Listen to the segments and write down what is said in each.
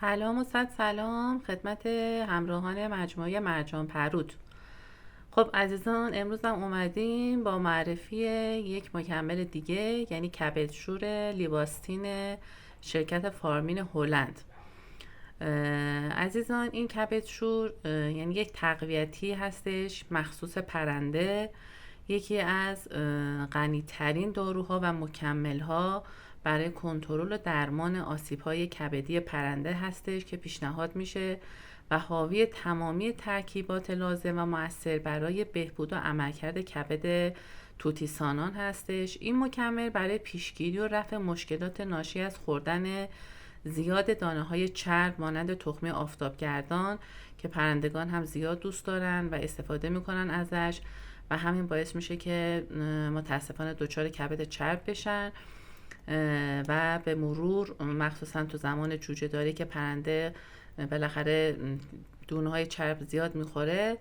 سلام و صد سلام خدمت همراهان مجموعه مرجان پرود. خب عزیزان، امروز هم اومدیم با معرفی یک مکمل دیگه، یعنی کبدشور لیواستین شرکت فارمین هلند. عزیزان، این کبدشور یعنی یک تقویتی هستش مخصوص پرنده، یکی از غنی‌ترین داروها و مکمل‌ها برای کنترل و درمان آسیب‌های کبدی پرنده هستش که پیشنهاد میشه و حاوی تمامی ترکیبات لازم و مؤثر برای بهبود و عملکرد کبد توتیسانان هستش. این مکمل برای پیشگیری و رفع مشکلات ناشی از خوردن زیاد دانه‌های چرب مانند تخمه آفتابگردان که پرندگان هم زیاد دوست دارن و استفاده میکنن ازش و همین باعث میشه که متاسفانه دچار کبد چرب بشن و به مرور مخصوصا تو زمان جوجه داری که پرنده بالاخره دونه های چرب زیاد میخوره،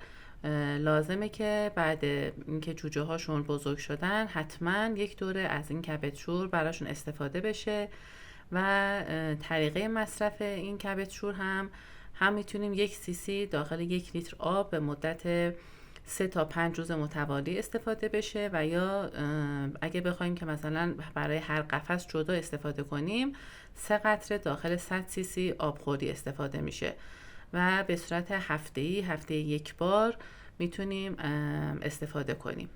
لازمه که بعد اینکه جوجه هاشون بزرگ شدن حتما یک دوره از این کبدشور براشون استفاده بشه و طریقه مصرف این کبدشور هم میتونیم 1 cc داخل 1 لیتر آب به مدت 3 تا 5 روز متوالی استفاده بشه و یا اگه بخوایم که مثلا برای هر قفس جدا استفاده کنیم 3 قطره داخل 100 cc آبخوری استفاده میشه و به صورت هفته یک بار میتونیم استفاده کنیم.